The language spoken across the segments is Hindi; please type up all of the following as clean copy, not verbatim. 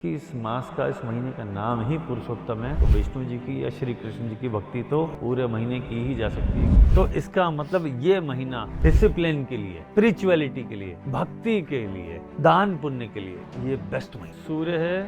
कि इस मास का, इस महीने का नाम ही पुरुषोत्तम है, तो विष्णु जी की या श्री कृष्ण जी की भक्ति तो पूरे महीने की ही जा सकती है। तो इसका मतलब ये महीना डिसिप्लिन के लिए, स्पिरिचुअलिटी के लिए, भक्ति के लिए, दान पुण्य के लिए ये बेस्ट महीना। सूर्य है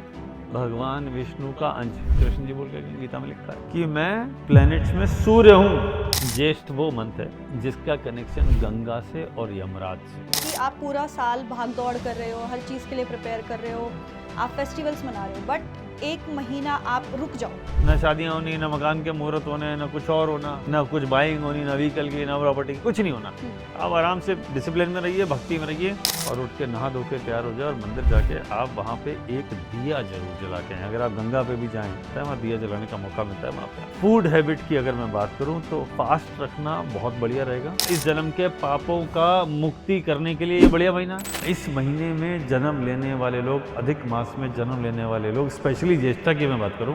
भगवान विष्णु का अंश। कृष्ण जी बोल के गीता में लिखा है कि मैं प्लैनेट्स में सूर्य हूँ। ज्येष्ठ वो मंथ है जिसका कनेक्शन गंगा से और यमराज से। कि आप पूरा साल भाग दौड़ कर रहे हो, हर चीज़ के लिए प्रिपेयर कर रहे हो, आप फेस्टिवल्स मना रहे हो, बट एक महीना आप रुक जाओ। न शादियां होनी, न मकान के मुहूर्त होने, न कुछ और होना, न कुछ बाइंग होनी, न व्हीकल की, न प्रॉपर्टी, कुछ नहीं होना। आप आराम से डिसिप्लिन में रहिए, भक्ति में रहिए और उठ के नहा धो के तैयार हो जाए और मंदिर जाके आप वहाँ पे एक दिया जरूर जला के आएं। अगर आप गंगा पे भी जाएं तो वहाँ दिया जलाने का मौका मिलता है वहाँ पे। फूड हैबिट की अगर मैं बात करूँ तो फास्ट रखना बहुत बढ़िया रहेगा। इस जन्म के पापों का मुक्ति करने के लिए ये बढ़िया महीना है। इस महीने में जन्म लेने वाले लोग, अधिक मास में जन्म लेने वाले लोग, स्पेशली ज्येष्ठा की मैं बात करूं।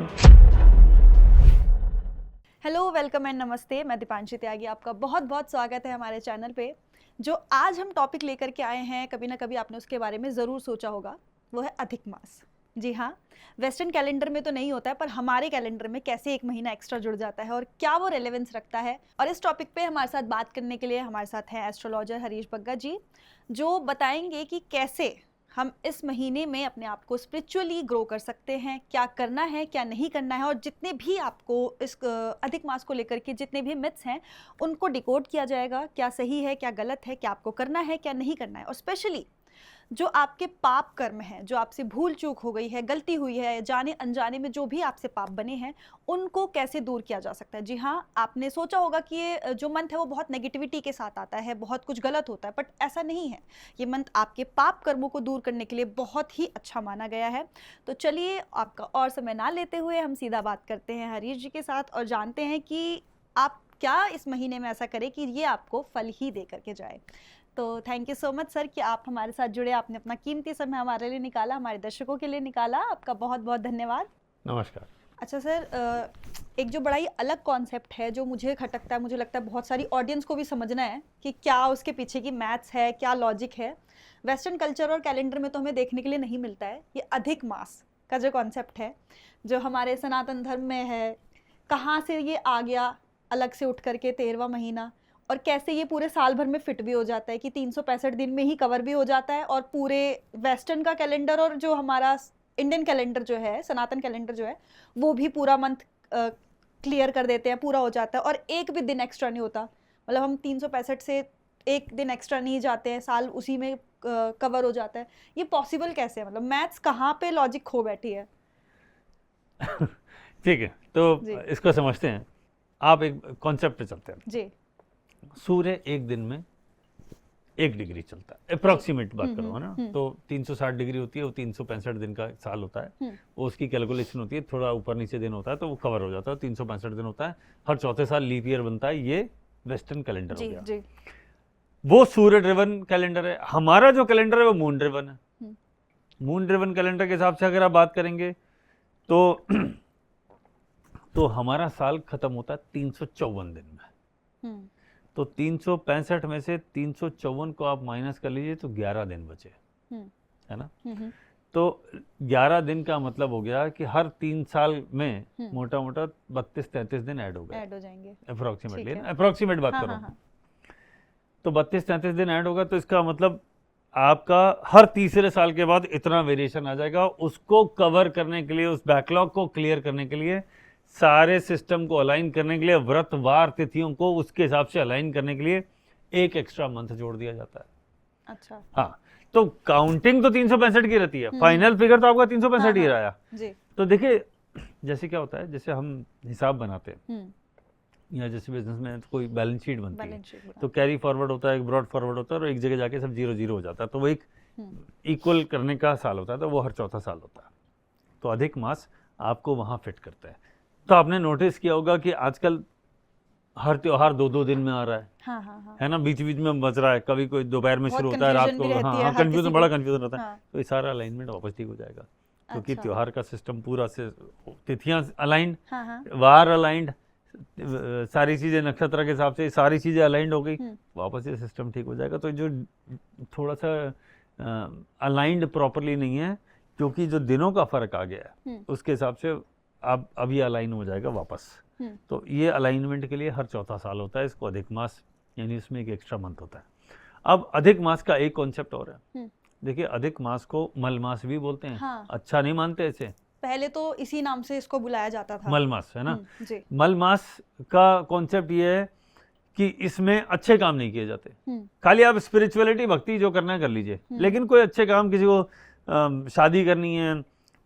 हेलो, वेलकम एंड नमस्ते। मैं दीपांशी त्यागी, आपका बहुत बहुत स्वागत है हमारे चैनल पे। जो आज हम टॉपिक लेकर के आए हैं, कभी ना कभी आपने उसके बारे में ज़रूर सोचा होगा, वो है अधिक मास। जी हाँ, वेस्टर्न कैलेंडर में तो नहीं होता है, पर हमारे कैलेंडर में कैसे एक महीना एक्स्ट्रा जुड़ जाता है और क्या वो रेलेवेंस रखता है। और इस टॉपिक पे हमारे साथ बात करने के लिए हमारे साथ हैं एस्ट्रोलॉजर हरीश बग्गा जी, जो बताएंगे कि कैसे हम इस महीने में अपने आप को स्पिरिचुअली ग्रो कर सकते हैं, क्या करना है, क्या नहीं करना है, और जितने भी आपको इस अधिक मास को लेकर के जितने भी मिथ्स हैं उनको डिकोड किया जाएगा, क्या सही है, क्या गलत है, क्या आपको करना है, क्या नहीं करना है। और स्पेशली जो आपके पाप कर्म हैं, जो आपसे भूल चूक हो गई है, गलती हुई है, जाने अनजाने में जो भी आपसे पाप बने हैं, उनको कैसे दूर किया जा सकता है। जी हाँ, आपने सोचा होगा कि ये जो मंथ है वो बहुत नेगेटिविटी के साथ आता है, बहुत कुछ गलत होता है, बट ऐसा नहीं है। ये मंथ आपके पाप कर्मों को दूर करने के लिए बहुत ही अच्छा माना गया है। तो चलिए, आपका और समय ना लेते हुए हम सीधा बात करते हैं हरीश जी के साथ और जानते हैं कि आप क्या इस महीने में ऐसा करें कि ये आपको फल ही दे करके जाए। तो thank you so much sir कि आप हमारे साथ जुड़े, आपने अपना कीमती समय हमारे लिए निकाला, हमारे दर्शकों के लिए निकाला। आपका बहुत बहुत धन्यवाद। नमस्कार। अच्छा सर, एक जो बड़ा ही अलग कॉन्सेप्ट है जो मुझे खटकता है, मुझे लगता है बहुत सारी ऑडियंस को भी समझना है कि क्या उसके पीछे की मैथ्स है, क्या लॉजिक है। वेस्टर्न कल्चर और कैलेंडर में तो हमें देखने के लिए नहीं मिलता है। ये अधिक मास का जो कॉन्सेप्ट है, जो हमारे सनातन धर्म में है, कहाँ से ये आ गया अलग से उठ करके 13वां महीना, और कैसे ये पूरे साल भर में फिट भी हो जाता है कि 365 दिन में ही कवर भी हो जाता है, और पूरे वेस्टर्न का कैलेंडर और जो हमारा इंडियन कैलेंडर जो है, सनातन कैलेंडर जो है, वो भी पूरा मंथ क्लियर कर देते हैं, पूरा हो जाता है और एक भी दिन एक्स्ट्रा नहीं होता। मतलब हम 365 से एक दिन एक्स्ट्रा नहीं जाते हैं, साल उसी में कवर हो जाता है। ये पॉसिबल कैसे है? मतलब मैथ्स कहाँ पे लॉजिक खो बैठी है? ठीक है, तो इसको समझते हैं। आप एक कॉन्सेप्ट पे चलते हैं जी। सूर्य एक दिन में 1 डिग्री चलता है, अप्रोक्सीमेट बात करो, है ना। तो 360 डिग्री होती है, वो 365 दिन का साल होता है। वो उसकी कैलकुलेशन होती है, थोड़ा ऊपर नीचे दिन होता है तो वो कवर हो जाता है। 365 दिन होता है, हर चौथे साल लीप ईयर बनता है। ये वेस्टर्न कैलेंडर हो गया। जी। वो सूर्य ड्रिवन कैलेंडर है। हमारा जो कैलेंडर है वो मून ड्रिवन है। मून ड्रिवन कैलेंडर के हिसाब से अगर आप बात करेंगे तो तो हमारा साल खत्म होता है 354 दिन में। तो 365 में से 354 को आप माइनस कर लीजिए तो 11 दिन बचे, है ना। तो 11 दिन का मतलब हो गया कि हर 3 साल में मोटा मोटा 32-33 दिन ऐड हो जाएंगे अप्रोक्सीमेटली, अप्रोक्सीमेट बात करो। तो 32-33 दिन ऐड होगा, तो इसका मतलब आपका हर तीसरे साल के बाद इतना वेरिएशन आ जाएगा। उसको कवर करने के लिए, उस बैकलॉग को क्लियर करने के लिए, सारे सिस्टम को अलाइन करने के लिए, व्रत वार तिथियों को उसके हिसाब से अलाइन करने के लिए एक एक्स्ट्रा मंथ जोड़ दिया जाता है। अच्छा। हाँ, तो काउंटिंग तो 365 की रहती है, फाइनल फिगर तो आपका 365 ही रहा है। तो देखिए, जैसे क्या होता है, जैसे हम हिसाब बनाते हैं या जैसे बिजनेस में कोई बैलेंस शीट बनती है, तो कैरी फॉरवर्ड होता है, एक ब्रॉड फॉरवर्ड होता है, और एक जगह जाके सब 0-0 हो जाता है। तो वो एक इक्वल करने का साल होता है, तो वो हर चौथा साल होता है। तो अधिक मास आपको वहां फिट करता है। तो आपने नोटिस किया होगा कि आजकल हर त्योहार 2-2 दिन में आ रहा है, है ना। बीच बीच में बच रहा है, कभी कोई दोपहर में शुरू होता है, रात को। हाँ, कंफ्यूजन, बड़ा कंफ्यूजन रहता है। तो ये सारा अलाइनमेंट वापस ठीक हो जाएगा, क्योंकि त्योहार का सिस्टम पूरा से, तिथियां अलाइंड, वार अलाइंड, सारी चीजें नक्षत्र के हिसाब से सारी चीजें अलाइंड हो गई, वापस ये सिस्टम ठीक हो जाएगा। तो जो थोड़ा सा अलाइंड प्रॉपरली नहीं है, क्योंकि जो दिनों का फर्क आ गया है उसके हिसाब से अब ये अलाइन हो जाएगा वापस। तो ये अलाइनमेंट के लिए हर चौथा साल होता है, इसको अधिक मास, यानी इसमें एक एक्स्ट्रा मंथ होता है। अब अधिक मास का एक कॉन्सेप्ट और है, देखिए अधिक मास को मल मास भी बोलते हैं। हाँ। अच्छा नहीं मानते इसे, पहले तो इसी नाम से इसको बुलाया जाता था, मल मास, है ना। जी। मल मास का कॉन्सेप्ट ये है कि इसमें अच्छे काम नहीं किए जाते, खाली आप स्पिरिचुअलिटी भक्ति जो करना है कर लीजिए, लेकिन कोई अच्छे काम, किसी को शादी करनी है,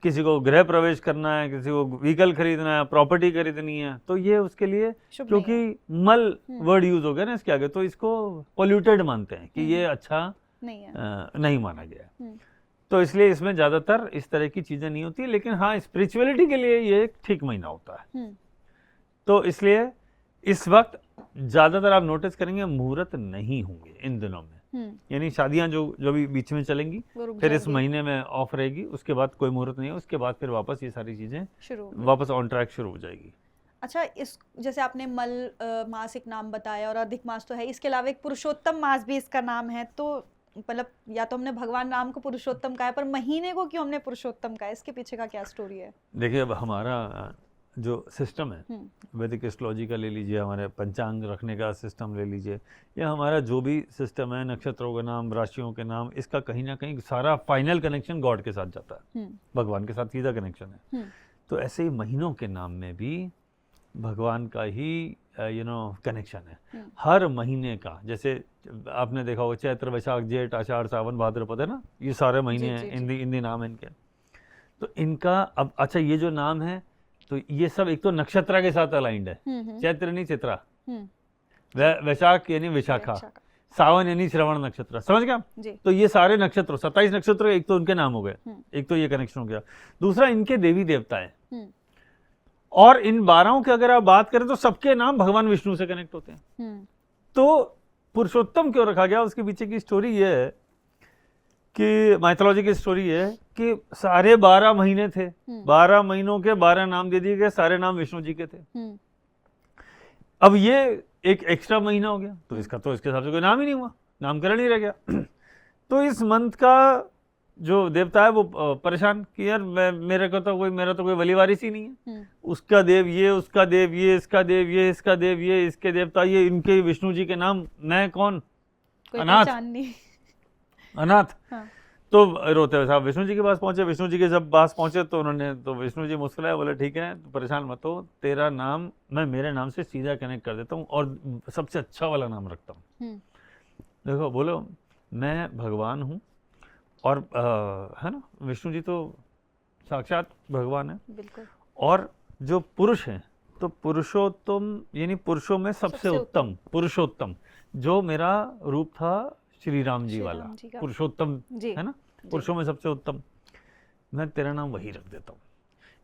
किसी को गृह प्रवेश करना है, किसी को व्हीकल खरीदना है, प्रॉपर्टी खरीदनी है, तो ये उसके लिए, क्योंकि मल वर्ड यूज हो गया ना इसके आगे, तो इसको पोल्यूटेड मानते हैं कि ये अच्छा नहीं माना गया। तो इसलिए इसमें ज्यादातर इस तरह की चीजें नहीं होती, लेकिन हाँ स्पिरिचुअलिटी के लिए ये एक ठीक महीना होता है। तो इसलिए इस वक्त ज्यादातर आप नोटिस करेंगे मुहूर्त नहीं होंगे इन दिनों में, यानी शादियां जो भी बीच में चलेंगी फिर इस महीने में ऑफ रहेगी, उसके बाद कोई मुहूर्त नहीं है, उसके बाद फिर वापस ये सारी चीजें वापस ऑन ट्रैक शुरू हो जाएगी। अच्छा, इस जैसे आपने मल मास एक नाम बताया और अधिक मास तो है, इसके अलावा एक पुरुषोत्तम मास भी इसका नाम है, तो मतलब या तो हमने भगवान राम को पुरुषोत्तम कहा है, पर महीने को क्यों हमने पुरुषोत्तम कहा है, इसके पीछे का क्या स्टोरी है? देखिए अब हमारा जो सिस्टम है, वैदिक एस्ट्रोलॉजी का ले लीजिए, हमारे पंचांग रखने का सिस्टम ले लीजिए, या हमारा जो भी सिस्टम है, नक्षत्रों के नाम, राशियों के नाम, इसका कहीं ना कहीं सारा फाइनल कनेक्शन गॉड के साथ जाता है, भगवान के साथ सीधा कनेक्शन है। तो ऐसे ही महीनों के नाम में भी भगवान का ही कनेक्शन है। हर महीने का, जैसे आपने देखा होगा चैत्र, वैशाख, जेठ, आषाढ़, सावन, भाद्रपद, है ना, ये सारे महीने हैं, हिंदी नाम है इनके। तो इनका अब अच्छा ये जो नाम है, तो ये सब एक तो नक्षत्र के साथ अलाइंड है, चैत्र यानी चित्रा, वैशाख यानी विशाखा, सावन यानी श्रवण नक्षत्र, समझ गया। तो ये सारे नक्षत्र 27 नक्षत्र एक तो उनके नाम हो गए, एक तो ये कनेक्शन हो गया। दूसरा इनके देवी देवता है, और इन 12 की अगर आप बात करें तो सबके नाम भगवान विष्णु से कनेक्ट होते हैं। तो पुरुषोत्तम क्यों रखा गया, उसके पीछे की स्टोरी ये है कि माइथोलॉजी की स्टोरी है कि सारे 12 महीने थे, 12 महीनों के 12 नाम दे दिए गए, सारे नाम विष्णु जी के थे। अब ये एक एक्स्ट्रा महीना हो गया, तो इसका तो इसके हिसाब से कोई नाम ही नहीं हुआ, नामकरण ही रह गया। तो इस मंथ का जो देवता है वो परेशान कि यार मेरा तो कोई वली वारिस ही नहीं है, उसका देव ये, उसका देव ये, इसका देव ये, इसका देव ये, इसके देवता ये, इनके विष्णु जी के नाम, मैं कौन, अनाथ। हाँ। तो रोते हुए साहब विष्णु जी के पास पहुंचे। विष्णु जी के जब पास पहुंचे तो विष्णु जी मुस्कुराए, बोले ठीक है तो परेशान मत हो, तेरा नाम मैं मेरे नाम से सीधा कनेक्ट कर देता हूँ और सबसे अच्छा वाला नाम रखता हूँ। देखो बोलो मैं भगवान हूँ, और है ना, विष्णु जी तो साक्षात भगवान है। बिल्कुल। और जो पुरुष हैं तो पुरुषोत्तम, यानी पुरुषों में सबसे उत्तम पुरुषोत्तम, जो मेरा रूप था श्री राम जी वाला पुरुषोत्तम, है ना, पुरुषों में सबसे उत्तम, मैं तेरा नाम वही रख देता हूँ।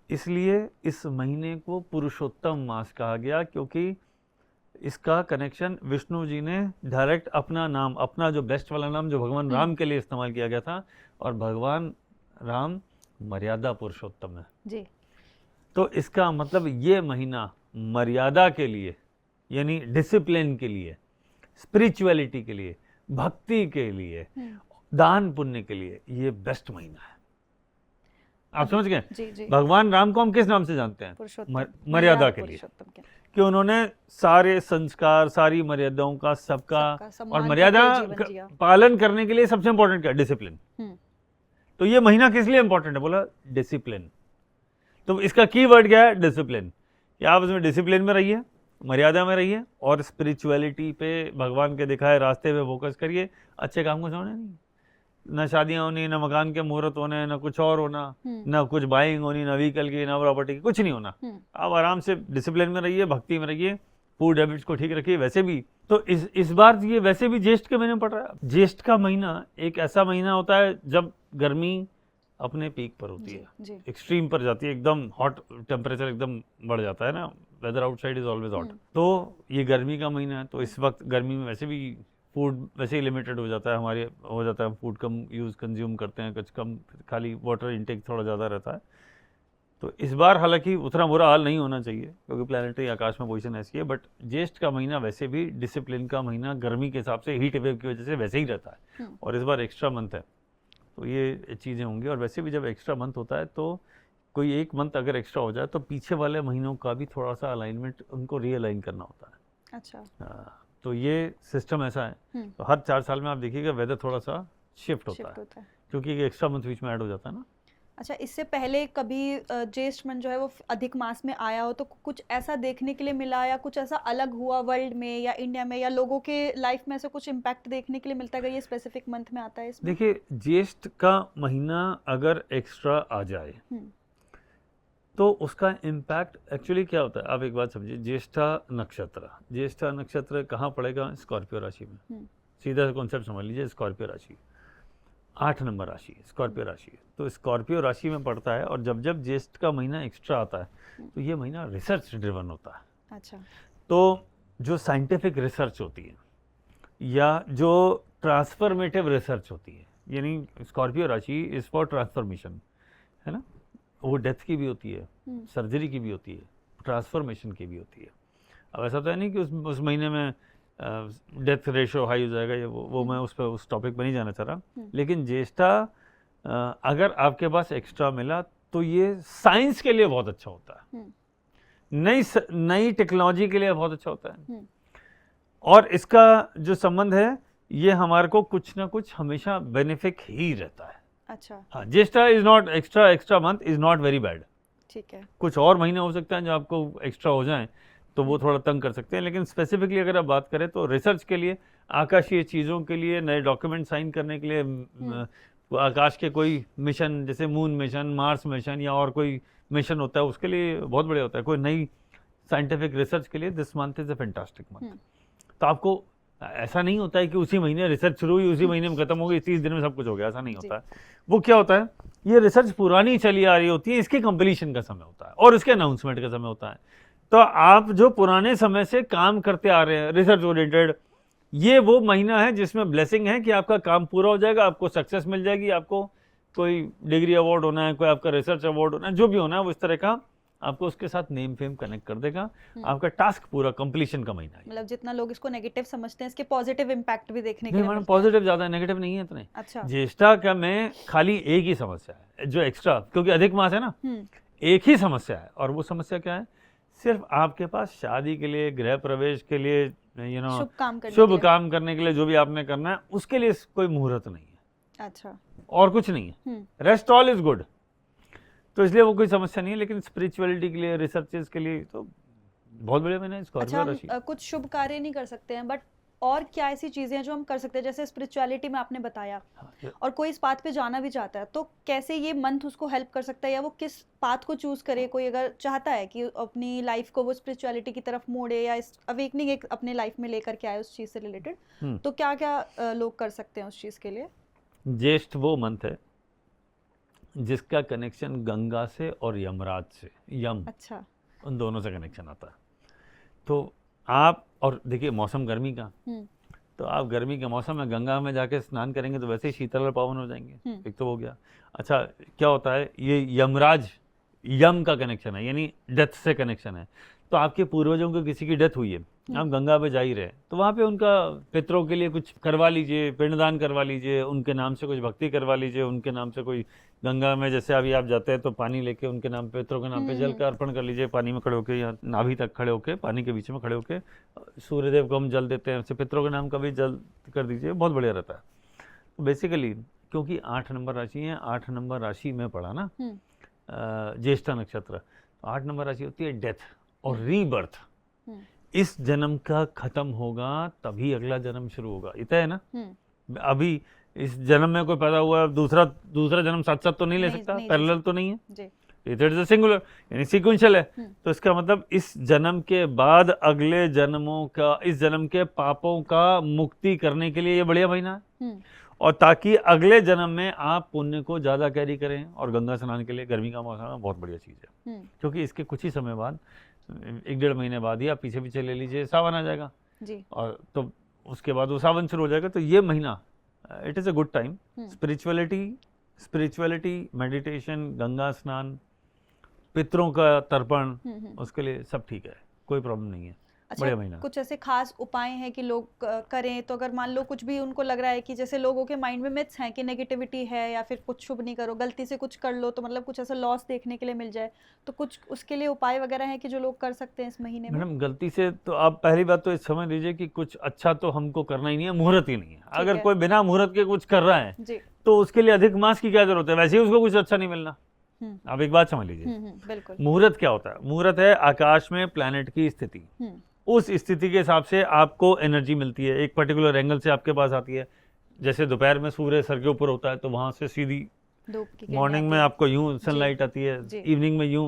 इसलिए इस महीने को पुरुषोत्तम मास कहा गया, क्योंकि इसका कनेक्शन विष्णु जी ने डायरेक्ट अपना नाम, अपना जो बेस्ट वाला नाम जो भगवान राम के लिए इस्तेमाल किया गया था, और भगवान राम मर्यादा पुरुषोत्तम है जी। तो इसका मतलब ये महीना मर्यादा के लिए, यानी डिसिप्लिन के लिए, स्पिरिचुअलिटी के लिए, भक्ति के लिए, दान पुण्य के लिए ये बेस्ट महीना है। आप समझ गए? भगवान राम को हम किस नाम से जानते हैं? मर्यादा के लिए, कि उन्होंने सारे संस्कार, सारी मर्यादाओं का सबका और मर्यादा पालन करने के लिए सबसे इंपॉर्टेंट क्या? डिसिप्लिन। तो ये महीना किस लिए इंपॉर्टेंट है? बोला डिसिप्लिन। तो इसका की वर्ड क्या है? डिसिप्लिन। क्या आप उसमें डिसिप्लिन में रहिए, मर्यादा में रहिए, और स्पिरिचुअलिटी पे, भगवान के दिखाए रास्ते पे फोकस करिए। अच्छे काम को छोड़ना नहीं, ना शादियां होनी, ना मकान के मुहूर्त होने, ना कुछ और होना, ना कुछ बाइंग होनी, ना व्हीकल की, ना प्रॉपर्टी की, कुछ नहीं होना। आप आराम से डिसिप्लिन में रहिए, भक्ति में रहिए, फूड हैबिट्स को ठीक रखिए। वैसे भी तो इस बार ये वैसे भी ज्येष्ठ के महीने में पड़ रहा है। ज्येष्ठ का महीना एक ऐसा महीना होता है जब गर्मी अपने पीक पर होती है, एक्सट्रीम पर जाती है, एकदम हॉट टेम्परेचर एकदम बढ़ जाता है ना, weather outside is always hot. तो ये गर्मी का महीना है, तो इस वक्त गर्मी में वैसे भी फूड वैसे ही लिमिटेड हो जाता है, हमारे हो जाता है, फूड कम कंज्यूम करते हैं, कुछ कम, खाली वाटर इंटेक थोड़ा ज़्यादा रहता है। तो इस बार हालांकि उतना बुरा हाल नहीं होना चाहिए, क्योंकि प्लानिटरी आकाश में पोजीशन ऐसी है, बट ज्येष्ठ का महीना वैसे भी डिसिप्लिन का महीना, गर्मी के हिसाब से हीट वेव की वजह से वैसे ही रहता है, और इस बार एक्स्ट्रा मंथ है, तो ये चीज़ें होंगी। और वैसे भी जब एक्स्ट्रा मंथ होता है तो कोई एक मंथ अगर एक्स्ट्रा हो जाए तो पीछे वाले महीनों का भी थोड़ा सा अलाइनमेंट उनको रीअलाइन करना होता है। अच्छा। तो ये सिस्टम ऐसा है। तो हर 4 साल में आप देखिएगा वेदर थोड़ा सा शिफ्ट होता है क्योंकि एक एक्स्ट्रा मंथ बीच में ऐड हो जाता है ना। अच्छा, इससे पहले कभी ज्येष्ठ मन जो है वो अधिक मास में आया हो तो कुछ ऐसा देखने के लिए मिला या कुछ ऐसा अलग हुआ वर्ल्ड में या इंडिया में या लोगों के लाइफ में ऐसा कुछ इम्पैक्ट देखने के लिए मिलता है? ये स्पेसिफिक मंथ में आता है इसमें? देखिए, ज्येष्ठ का महीना अगर एक्स्ट्रा आ जाए तो उसका इम्पैक्ट एक्चुअली क्या होता है, आप एक बात समझिए। ज्येष्ठा नक्षत्र कहाँ पड़ेगा? स्कॉर्पियो राशि में। सीधा कॉन्सेप्ट समझ लीजिए, स्कॉर्पियो राशि 8 नंबर राशि, स्कॉर्पियो राशि। तो स्कॉर्पियो राशि में पड़ता है और जब जब ज्येष्ठ का महीना एक्स्ट्रा आता है तो ये महीना रिसर्च ड्रिवन होता है। अच्छा। तो जो साइंटिफिक रिसर्च होती है या जो ट्रांसफॉर्मेटिव रिसर्च होती है, यानी स्कॉर्पियो राशि इज फॉर ट्रांसफॉर्मेशन, है ना। वो डेथ की भी होती है, सर्जरी की भी होती है, ट्रांसफॉर्मेशन की भी होती है। अब ऐसा तो है नहीं कि उस महीने में डेथ रेशो हाई हो जाएगा, ये वो मैं उस टॉपिक पर नहीं जाना चाह रहा। लेकिन ज्येष्ठा अगर आपके पास एक्स्ट्रा मिला तो ये साइंस के लिए बहुत अच्छा होता है, नई टेक्नोलॉजी के लिए बहुत अच्छा होता है। और इसका जो संबंध है ये हमारे को कुछ ना कुछ हमेशा बेनिफिक ही रहता है। अच्छा। हाँ, Jyeshtha is not extra month is not very bad. ठीक है। कुछ और महीने हो सकते हैं जो आपको एक्स्ट्रा हो जाएं तो वो थोड़ा तंग कर सकते हैं, लेकिन स्पेसिफिकली अगर आप बात करें तो रिसर्च के लिए, आकाशीय चीज़ों के लिए, नए डॉक्यूमेंट साइन करने के लिए, आकाश के कोई मिशन जैसे मून मिशन, मार्स मिशन या और कोई मिशन होता है उसके लिए बहुत बढ़िया होता है। कोई नई साइंटिफिक रिसर्च के लिए this month is a fantastic month. तो आपको ऐसा नहीं होता है कि उसी महीने रिसर्च शुरू हुई, उसी महीने में खत्म हो गई, 30 दिन में सब कुछ हो गया, ऐसा नहीं होता है। वो क्या होता है, ये रिसर्च पुरानी चली आ रही होती है, इसके कंप्लीशन का समय होता है और इसके अनाउंसमेंट का समय होता है। तो आप जो पुराने समय से काम करते आ रहे हैं रिसर्च ओरिएंटेड, ये वो महीना है जिसमें ब्लेसिंग है कि आपका काम पूरा हो जाएगा, आपको सक्सेस मिल जाएगी, आपको कोई डिग्री अवार्ड होना है, कोई आपका रिसर्च अवार्ड होना है, जो भी होना है वो इस तरह का आपको उसके साथ नेम फेम कनेक्ट कर देगा। आपका टास्क पूरा कंप्लीशन का महीना है। मतलब जितना लोग इसको नेगेटिव समझते हैं, इसके पॉजिटिव इम्पैक्ट भी देखने के लिए मैडम पॉजिटिव ज्यादा है, नेगेटिव नहीं है इतने। अच्छा। ज्येष्ठा का में खाली एक ही समस्या है जो एक्स्ट्रा, क्योंकि अधिक मास है ना, एक ही समस्या है। और वो समस्या क्या है? सिर्फ आपके पास शादी के लिए, गृह प्रवेश के लिए, शुभ काम करने के लिए जो भी आपने करना है उसके लिए कोई मुहूर्त नहीं है। अच्छा। और कुछ नहीं है, रेस्ट ऑल इज गुड। तो इसलिए वो कोई समस्या नहीं है। लेकिन स्पिरिचुअलिटी के लिए, रिसर्चेस के लिए तो बहुत बड़े महीने। अच्छा, हम कुछ शुभ कार्य नहीं कर सकते हैं, बट और क्या ऐसी चीजें हैं जो हम कर सकते हैं? जैसे स्पिरिचुअलिटी में आपने बताया, और कोई इस पाथ पे जाना भी चाहता है तो कैसे ये मंथ उसको हेल्प कर सकता है, या वो किस पाथ को चूज करे? कोई अगर चाहता है कि अपनी लाइफ को वो स्पिरिचुअलिटी की तरफ मोड़े या इस अवेकनिंग एक अपने लाइफ में लेकर के आए उस चीज से रिलेटेड, तो क्या क्या लोग कर सकते हैं उस चीज के लिए? ज्येष्ठ वो मंथ है जिसका कनेक्शन गंगा से और यमराज से, अच्छा, उन दोनों से कनेक्शन आता है। तो आप, और देखिए मौसम गर्मी का, तो आप गर्मी के मौसम में गंगा में जाके स्नान करेंगे तो वैसे ही शीतल और पावन हो जाएंगे। एक तो हो गया। अच्छा, क्या होता है, ये यमराज, यम का कनेक्शन है, यानी डेथ से कनेक्शन है। तो आपके पूर्वजों को किसी की डेथ हुई है, आप गंगा पे जा ही रहे, तो वहाँ पे उनका पितरों के लिए कुछ करवा लीजिए, पिंडदान करवा लीजिए, उनके नाम से कुछ भक्ति करवा लीजिए, उनके नाम से कोई गंगा में जैसे अभी आप जाते हैं तो पानी लेके उनके नाम पे, पितरों के नाम पे जल का अर्पण कर लीजिए, पानी में खड़े होकर या नाभि तक खड़े होकर, पानी के बीच में खड़े होकर सूर्यदेव को हम जल देते हैं, पितरों के नाम का भी जल कर दीजिए, बहुत बढ़िया रहता है। तो बेसिकली क्योंकि 8 नंबर राशि है, 8 नंबर राशि में पड़ा ना ज्येष्ठा नक्षत्र, 8 नंबर राशि होती है डेथ और रीबर्थ। इस जन्म का खत्म होगा तभी अगला जन्म शुरू होगा, इतना है ना। अभी इस जन्म में कोई पैदा हुआ, दूसरा जन्म साथ साथ तो नहीं ले सकता, पैरेलल तो नहीं है, इट इज सिंगुलर, यानी सीक्वेंशियल है। तो इसका मतलब इस जन्म के बाद अगले जन्मों का, इस जन्म के पापों का मुक्ति करने के लिए ये बढ़िया महीना है। और ताकि अगले जन्म में आप पुण्य को ज्यादा कैरी करें। और गंगा स्नान के लिए गर्मी का मौसम है, बहुत बढ़िया चीज है, क्योंकि इसके कुछ ही समय बाद, 1-1.5 महीने बाद ही आप पीछे ले लीजिए, सावन आ जाएगा जी, और तो उसके बाद वो सावन शुरू हो जाएगा। तो ये महीना it is a good time. Spirituality, meditation, Ganga स्नान, पितरों का तर्पण, उसके लिए सब ठीक है, कोई प्रॉब्लम नहीं है। बढ़िया महीना। कुछ ऐसे खास उपाय हैं कि लोग करें तो अगर मान लो कुछ भी उनको लग रहा है कि जैसे लोगों के माइंड में मिथ्स हैं कि नेगेटिविटी है या फिर कुछ शुभ नहीं करो, गलती से कुछ कर लो तो मतलब कुछ ऐसा लॉस देखने के लिए मिल जाए, तो कुछ उसके लिए उपाय वगैरह हैं कि जो लोग कर सकते हैं इस महीने में? मैडम गलती से तो आप पहली बात तो ये समझ लीजिए कि कुछ अच्छा तो हमको करना ही नहीं है, मुहूर्त ही नहीं है। अगर है। कोई बिना मुहूर्त के कुछ कर रहा है जी। तो उसके लिए अधिक मास की क्या जरूरत है, वैसे ही उसको कुछ अच्छा नहीं मिलना। आप एक बात समझ लीजिए, बिल्कुल। मुहूर्त क्या होता है? मुहूर्त है आकाश में प्लैनेट की स्थिति, उस स्थिति के हिसाब से आपको एनर्जी मिलती है, एक पर्टिकुलर एंगल से आपके पास आती है। जैसे दोपहर में सूर्य सर के ऊपर होता है तो वहां से सीधी धूप की किरणें मॉर्निंग आती में हैं। आपको यूं सनलाइट आती है, जी। इवनिंग में यूं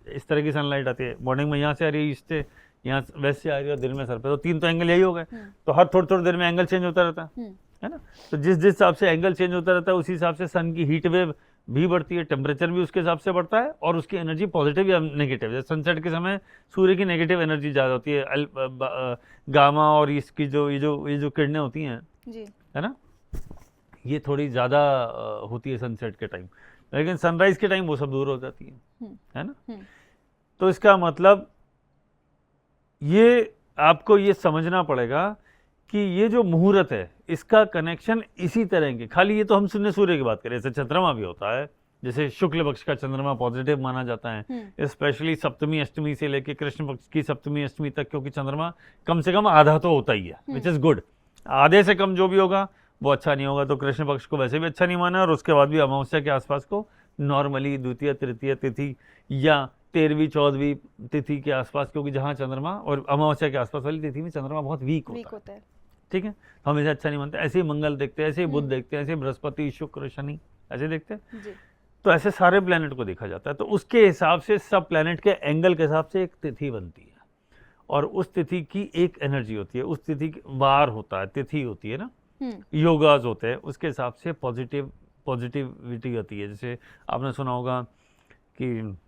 इस तरह की सनलाइट आती है। मॉर्निंग में यहाँ से आ रही है, इससे यहाँ वेस्ट से आ रही है, और दिन में सर पे, तो तीन तो एंगल यही हो गए। तो हर थोड़ी थोड़ी देर में एंगल चेंज होता रहता है ना। तो जिस जिस हिसाब से एंगल चेंज होता रहता है उसी हिसाब से सन की हीट वेव भी बढ़ती है, टेम्परेचर भी उसके हिसाब से बढ़ता है, और उसकी एनर्जी पॉजिटिव या नेगेटिव। जैसे सनसेट के समय सूर्य की नेगेटिव एनर्जी ज़्यादा होती है, गामा और इसकी ये जो किरणें होती हैं जी। है ना, ये थोड़ी ज़्यादा होती है सनसेट के टाइम, लेकिन सनराइज के टाइम वो सब दूर हो जाती है ना। तो इसका मतलब ये आपको ये समझना पड़ेगा कि ये जो मुहूर्त है इसका कनेक्शन इसी तरह के, खाली ये तो हम सुनने सूर्य की बात करें, जैसे चंद्रमा भी होता है, जैसे शुक्ल पक्ष का चंद्रमा पॉजिटिव माना जाता है, स्पेशली सप्तमी अष्टमी से लेके कृष्ण पक्ष की सप्तमी अष्टमी तक, क्योंकि चंद्रमा कम से कम आधा तो होता ही है, विच इज़ गुड। आधे से कम जो भी होगा वो अच्छा नहीं होगा, तो कृष्ण पक्ष को वैसे भी अच्छा नहीं माना, और उसके बाद भी अमावस्या के आसपास को नॉर्मली द्वितीय तृतीय तिथि या 13वीं 14वीं तिथि के आसपास, क्योंकि जहाँ चंद्रमा और अमावस्या के आसपास वाली तिथि में चंद्रमा बहुत वीक होता है, ठीक है, हम इसे अच्छा नहीं मानते। ऐसे ही मंगल देखते हैं, ऐसे ही बुध देखते हैं, ऐसे ही बृहस्पति शुक्र शनि ऐसे देखते हैं। तो ऐसे सारे प्लैनेट को देखा जाता है, तो उसके हिसाब से सब प्लैनेट के एंगल के हिसाब से एक तिथि बनती है, और उस तिथि की एक एनर्जी होती है, उस तिथि वार होता है, तिथि होती है ना, योगाज होते हैं, उसके हिसाब से पॉजिटिविटी होती है। जैसे आपने सुना होगा कि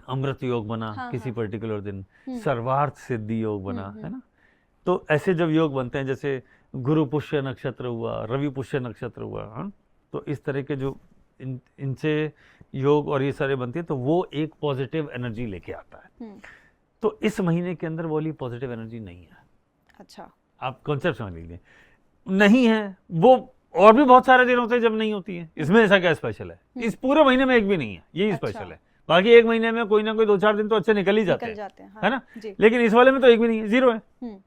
अमृत योग बना किसी पर्टिकुलर दिन, सर्वार्थ सिद्धि योग बना, है ना। तो ऐसे जब योग बनते हैं, जैसे गुरु पुष्य नक्षत्र हुआ, रवि पुष्य नक्षत्र हुआ, तो इस तरह के जो इनसे योग और ये सारे बनते हैं, तो वो एक पॉजिटिव एनर्जी लेके आता है। तो इस महीने के अंदर वो वाली पॉजिटिव एनर्जी नहीं है। अच्छा, आप कॉन्सेप्ट समझ लीजिए, नहीं है वो। और भी बहुत सारे दिन होते हैं जब नहीं होती है, इसमें ऐसा क्या स्पेशल है? इस पूरे महीने में एक भी नहीं है, यही स्पेशल है। बाकी एक महीने में कोई ना कोई 2-4 दिन तो अच्छे निकल ही जाते हैं, है ना। लेकिन इस वाले में तो एक भी नहीं है, जीरो है।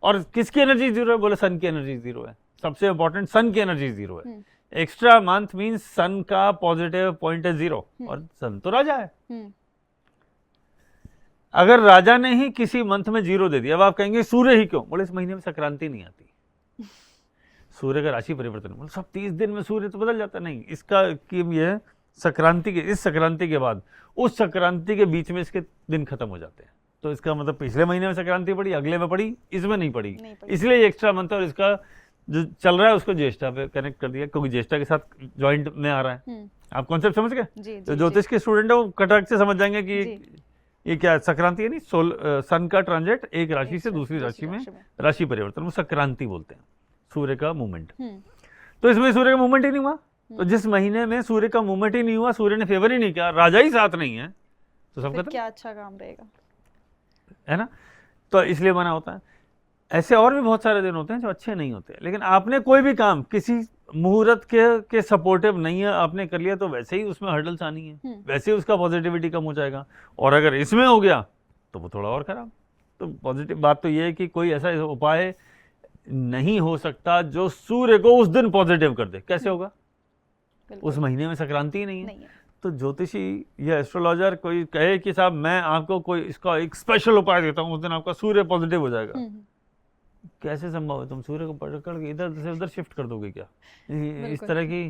और किसकी एनर्जी जीरो है? बोले सन की एनर्जी जीरो है, सबसे इंपॉर्टेंट सन की एनर्जी जीरो है। एक्स्ट्रा मंथ मीन्स सन का पॉजिटिव पॉइंट है जीरो, और सन तो राजा है। अगर राजा ने ही किसी मंथ में जीरो दे दिया, अब आप कहेंगे सूर्य ही क्यों? बोले इस महीने में संक्रांति नहीं आती, सूर्य का राशि परिवर्तन। बोले सब 30 दिन में सूर्य तो बदल जाता, नहीं, इसका कि ये संक्रांति के, इस संक्रांति के बाद उस संक्रांति के बीच में इसके दिन खत्म हो जाते हैं। तो इसका मतलब पिछले महीने में संक्रांति पड़ी, अगले में पड़ी, इसमें नहीं पड़ी, इसलिए एक्स्ट्रा मंथ है। और इसका जो चल रहा है उसको ज्येष्ठा पे कनेक्ट कर दिया, क्योंकि ज्येष्ठा के साथ ज्वाइंट में आ रहा है। आप कॉन्सेप्ट समझ गए? तो ज्योतिष के स्टूडेंट है वो कटक से समझ जाएंगे कि ये क्या संक्रांति है, नहीं, सन का ट्रांजिट एक राशि से दूसरी राशि में राशि परिवर्तन, वो संक्रांति बोलते हैं, सूर्य का मूवमेंट। तो इसमें सूर्य का मूवमेंट ही नहीं हुआ, तो जिस महीने में सूर्य का मूवमेंट ही नहीं हुआ, सूर्य ने फेवर ही नहीं किया, राजा ही साथ नहीं है, तो सब खत्म, क्या अच्छा काम रहेगा, है ना। तो इसलिए मना होता है। ऐसे और भी बहुत सारे दिन होते हैं जो अच्छे नहीं होते, लेकिन आपने कोई भी काम किसी मुहूर्त के सपोर्टिव नहीं है, आपने कर लिया, तो वैसे ही उसमें हर्डल्स आनी है, वैसे ही उसका पॉजिटिविटी कम हो जाएगा। और अगर इसमें हो गया तो वो थोड़ा और खराब। तो पॉजिटिव बात तो ये है कि कोई ऐसा उपाय नहीं हो सकता जो सूर्य को उस दिन पॉजिटिव कर दे। कैसे होगा? उस महीने में संक्रांति ही नहीं है। तो ज्योतिषी या एस्ट्रोलॉजर कोई कहे कि साहब मैं आपको कोई इसका एक स्पेशल उपाय देता हूँ, उस दिन आपका सूर्य पॉजिटिव हो जाएगा, कैसे संभव है? तुम सूर्य को पकड़ के इधर से उधर शिफ्ट कर दोगे क्या? इस तरह की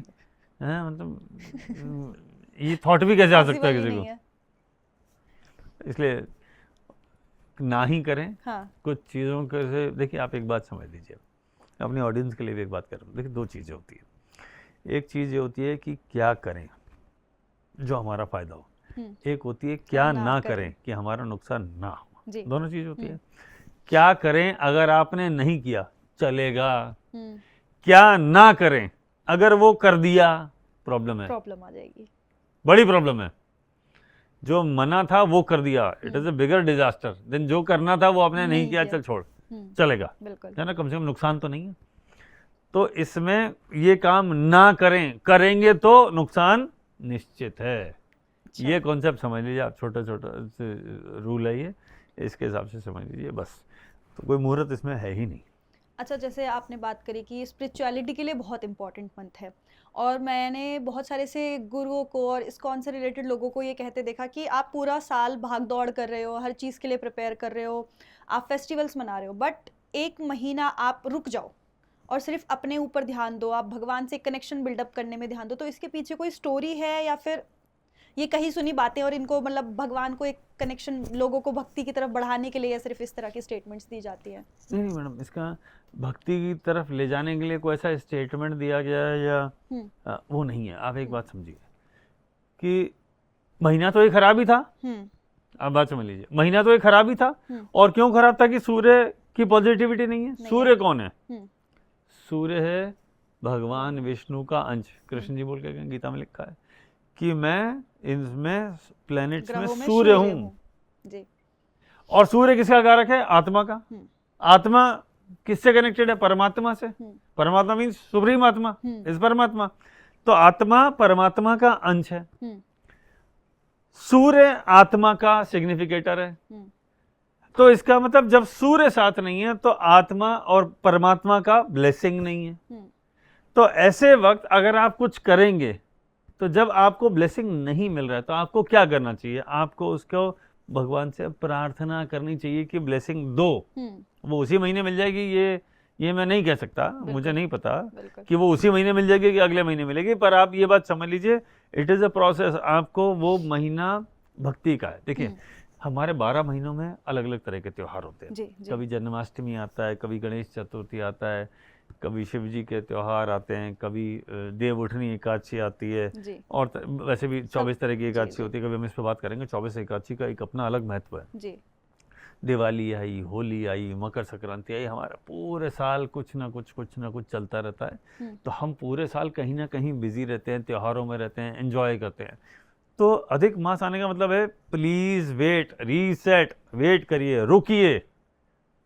है, मतलब ये थॉट भी कैसे आ सकता है किसी को? इसलिए ना ही करें। कुछ चीज़ों के से देखिए, आप एक बात समझ लीजिए, अपनी ऑडियंस के लिए भी एक बात कर रहा हूँ। देखिए, दो चीज़ें होती है। एक चीज़ ये होती है कि क्या करें जो हमारा फायदा हो, एक होती है क्या ना करें कि हमारा नुकसान ना हो। दोनों चीज़ होती है। क्या करें अगर आपने नहीं किया चलेगा, क्या ना करें अगर वो कर दिया प्रॉब्लम है, प्रॉब्लम आ जाएगी, बड़ी प्रॉब्लम है। जो मना था वो कर दिया, it is a bigger disaster than जो करना था वो आपने नहीं किया, चल छोड़, चलेगा, बिल्कुल है ना, कम से कम नुकसान तो नहीं है। तो इसमें ये काम ना करें, करेंगे तो नुकसान निश्चित है। अच्छा। ये कॉन्सेप्ट समझ लीजिए आप, छोटा छोटा रूल है ये, इसके हिसाब से समझ लीजिए बस। तो कोई मुहूर्त इसमें है ही नहीं। अच्छा, जैसे आपने बात करी कि स्पिरिचुअलिटी के लिए बहुत इंपॉर्टेंट मंथ है, और मैंने बहुत सारे से गुरुओं को और इस्कॉन से रिलेटेड लोगों को ये कहते देखा कि आप पूरा साल भाग दौड़ कर रहे हो, हर चीज़ के लिए प्रिपेयर कर रहे हो, आप फेस्टिवल्स मना रहे हो, बट एक महीना आप रुक जाओ और सिर्फ अपने ऊपर ध्यान दो, आप भगवान से कनेक्शन बिल्डअप करने में ध्यान दो। तो इसके पीछे कोई स्टोरी है या फिर ये कहीं सुनी बातें, और इनको मतलब भगवान को एक कनेक्शन, लोगों को भक्ति की तरफ बढ़ाने के लिए, या सिर्फ इस तरह की स्टेटमेंट्स दी जाती है? नहीं नहीं मैडम, इसका भक्ति की तरफ ले जाने के लिए कोई ऐसा स्टेटमेंट दिया गया है या वो नहीं है। आप एक बात समझिए कि महीना तो ये खराब ही था, आप बात समझ लीजिए, महीना तो ये खराब ही था। और क्यों खराब था? कि सूर्य की पॉजिटिविटी नहीं है। सूर्य कौन है? सूर्य है भगवान विष्णु का अंश। कृष्ण जी बोल के गए, गीता में लिखा है कि मैं इनमें प्लैनेट्स में सूर्य हूं जी। और सूर्य किसका कारक है? आत्मा का। आत्मा किससे कनेक्टेड है? परमात्मा से। परमात्मा मीन्स सुप्रीम आत्मा, इस परमात्मा। तो आत्मा परमात्मा का अंश है। सूर्य आत्मा का सिग्निफिकेटर है। तो इसका मतलब जब सूर्य साथ नहीं है तो आत्मा और परमात्मा का ब्लेसिंग नहीं है। तो ऐसे वक्त अगर आप कुछ करेंगे तो जब आपको ब्लेसिंग नहीं मिल रहा है तो आपको क्या करना चाहिए? आपको उसको भगवान से प्रार्थना करनी चाहिए कि ब्लेसिंग दो। वो उसी महीने मिल जाएगी ये मैं नहीं कह सकता, मुझे नहीं पता कि वो उसी महीने मिल जाएगी कि अगले महीने मिलेगी, पर आप ये बात समझ लीजिए इट इज़ अ प्रोसेस। आपको वो महीना भक्ति का है। देखिए हमारे 12 महीनों में अलग अलग तरह के त्यौहार होते हैं। कभी जन्माष्टमी आता है, कभी गणेश चतुर्थी आता है, कभी शिव जी के त्यौहार आते हैं, कभी देव उठनी एकादशी आती है, और वैसे भी 24 तरह की एकादशी होती है। कभी हम इस पर बात करेंगे। 24 एकादशी का एक अपना अलग महत्व है। दिवाली आई, होली आई, मकर संक्रांति आई, हमारा पूरे साल कुछ ना कुछ चलता रहता है। तो हम पूरे साल कहीं ना कहीं बिजी रहते हैं, त्योहारों में रहते हैं, एंजॉय करते हैं। तो अधिक मास आने का मतलब है प्लीज वेट, रीसेट, वेट करिए, रुकिए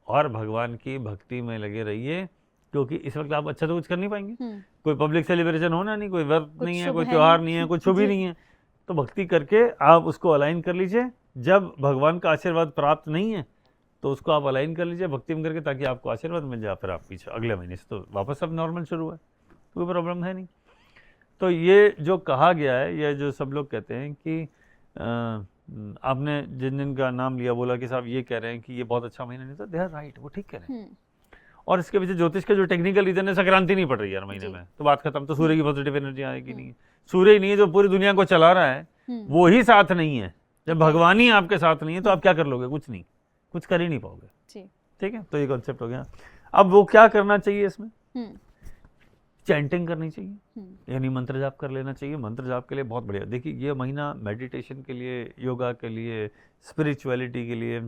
और भगवान की भक्ति में लगे रहिए, क्योंकि इस वक्त आप अच्छा तो कुछ कर नहीं पाएंगे। कोई पब्लिक सेलिब्रेशन होना नहीं, कोई व्रत नहीं है, कोई त्योहार नहीं है, कोई शुभ ही नहीं है। तो भक्ति करके आप उसको अलाइन कर लीजिए। जब भगवान का आशीर्वाद प्राप्त नहीं है तो उसको आप अलाइन कर लीजिए भक्ति में करके, ताकि आपको आशीर्वाद मिल जाए। फिर आप पीछे अगले महीने से तो वापस सब नॉर्मल शुरू है, कोई प्रॉब्लम है नहीं। तो ये जो कहा गया है, ये जो सब लोग कहते हैं कि आपने जिन जिन का नाम लिया, बोला कि साहब ये कह रहे हैं कि ये बहुत अच्छा महीना नहीं था, दे आर राइट, वो ठीक कह रहे हैं। और इसके पीछे ज्योतिष का जो टेक्निकल रीजन है, संक्रांति नहीं पड़ रही है महीने में, तो बात खत्म। तो सूर्य की पॉजिटिव एनर्जी आएगी नहीं है। सूर्य ही नहीं है जो पूरी दुनिया को चला रहा है, वो ही साथ नहीं है। जब भगवान ही आपके साथ नहीं है तो आप क्या कर लोगे? कुछ नहीं, कुछ कर ही नहीं पाओगे। ठीक है, तो ये कॉन्सेप्ट हो गया। अब वो क्या करना चाहिए इसमें? चैंटिंग करनी चाहिए, यानी मंत्र जाप कर लेना चाहिए। मंत्र जाप के लिए बहुत बढ़िया। देखिए ये महीना मेडिटेशन के लिए, योगा के लिए, स्पिरिचुअलिटी के लिए,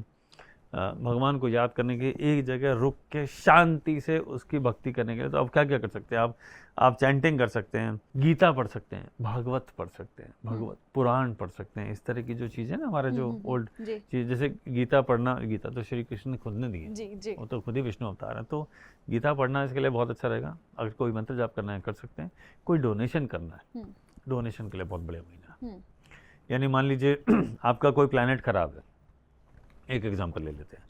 भगवान को याद करने के, एक जगह रुक के शांति से उसकी भक्ति करने के लिए। तो आप क्या क्या कर सकते हैं? आप चैंटिंग कर सकते हैं, गीता पढ़ सकते हैं, भागवत पढ़ सकते हैं, भगवत पुराण पढ़ सकते हैं। इस तरह की जो चीज़ें ना, हमारे जो ओल्ड चीज़, जैसे गीता पढ़ना, गीता तो श्री कृष्ण ने खुद ने दी है, वो तो खुद ही विष्णु अवतार है। तो गीता पढ़ना इसके लिए बहुत अच्छा रहेगा। अगर कोई मंत्र जाप करना है कर सकते हैं। कोई डोनेशन करना है, डोनेशन के लिए बहुत बढ़िया महीना। यानी मान लीजिए आपका कोई प्लैनेट खराब है, एक एग्जाम्पल ले लेते हैं,